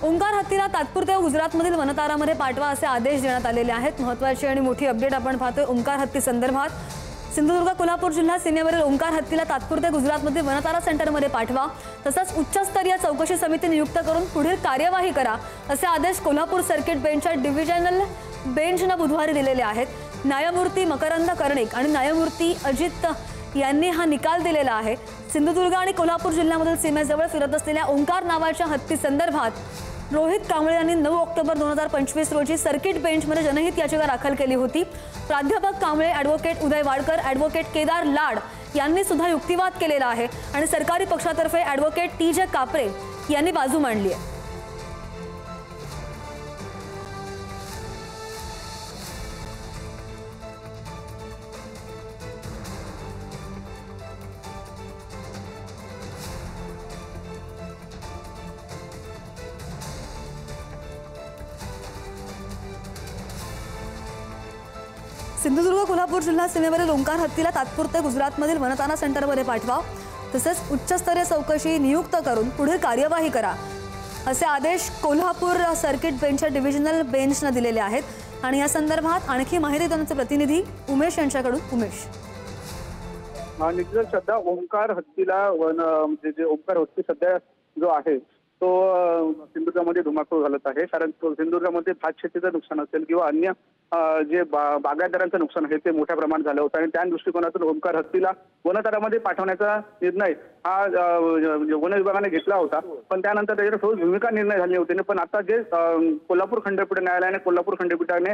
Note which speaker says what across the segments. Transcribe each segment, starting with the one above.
Speaker 1: ओंकार हत्तीला तात्पुरत्या गुजरातमधील वनतारामध्ये पाठवा असे आदेश देण्यात आलेले आहेत। महत्त्वाची आणि मोठी अपडेट आपण पाहतोय ओंकार हत्ती संदर्भात। सिंधुदुर्ग कोल्हापूर जिल्हा सीमेवरील ओंकार हत्तीला तात्पुरत्या गुजरातमध्ये वनतारा सेंटरमध्ये पाठवा, तसंच उच्चस्तरीय चौकशी समिती नियुक्त करून पुढील कार्यवाही करा असे आदेश कोल्हापूर सर्किट बेंचच्या डिव्हिजनल बेंचने बुधवारी दिलेले आहेत। न्यायमूर्ती मकरंद कर्णिक आणि न्यायमूर्ती अजित यांनी हा निकाल दिलेला आहे। सिंधुदुर्ग आणि कोल्हापूर जिल्ह्यामधील सीमेजवळ फिरत असलेल्या ओंकार नावाच्या हत्ती संदर्भात रोहित कांबळे यांनी 9 ऑक्टोबर 2025 रोजी सर्किट बेंचमध्ये जनहित याचिका दाखल केली होती। प्राध्यापक कांबळे, ॲडव्होकेट उदय वाडकर, ॲडव्होकेट केदार लाड यांनी सुद्धा युक्तिवाद केलेला आहे आणि सरकारी पक्षातर्फे ॲडव्होकेट TJ कापरे यांनी बाजू मांडली आहे। सिंधुदुर्ग कोल्हापूर जिल्हा सीमेवरील ओंकार हत्तीला तात्पुरत्या गुजरातमधील वनतारा सेंटरमध्ये पाठवा, तसेच उच्चस्तरीय चौकशी नियुक्त करून पुढील कार्यवाही करा असे आदेश कोल्हापूर सर्किट बेंचच्या डिव्हिजनल बेंचने दिलेले आहेत। आणि या संदर्भात आणखी माहिती देण्याचे प्रतिनिधी उमेश यांच्याकडून। उमेश,
Speaker 2: निश्चितच सध्या ओंकार हत्तीला म्हणजे ओंकार हत्ती सध्या जो आहे तो सिंधुदुर्गमध्ये धुमाकूळ घालत आहे। कारण सिंधुदुर्गमध्ये भात शेतीचं नुकसान असेल किंवा अन्य जे बागायतदारांचं नुकसान आहे ते मोठ्या प्रमाणात झालं होतं आणि त्या दृष्टिकोनातून ओंकार हत्तीला वनतळामध्ये पाठवण्याचा निर्णय हा वन विभागाने घेतला होता, पण त्यानंतर त्याच्यावर ठोस भूमिका निर्णय झाली होती। पण आता जे कोल्हापूर खंडपीठ न्यायालयाने कोल्हापूर खंडपीठाने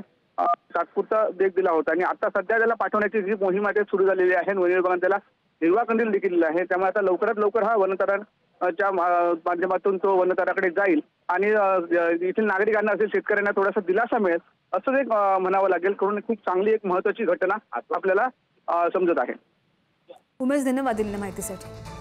Speaker 2: तात्पुरता वेग दिला होता आणि आता सध्या त्याला पाठवण्याची जी मोहीम आहे सुरू झालेली आहे। वन विभागाने त्याला हिरवा कंदील देखील दिला आहे, त्यामुळे आता लवकरात लवकर हा वनतळाच्या माध्यमातून तो वनतळाकडे जाईल आणि येथील नागरिकांना असेल शेतकऱ्यांना थोडासा दिलासा मिळेल असं एक म्हणावं लागेल। करून खूप चांगली एक महत्त्वाची घटना आपल्याला समजत आहे।
Speaker 1: उमेश, धन्यवाद दिलेल्या माहितीसाठी।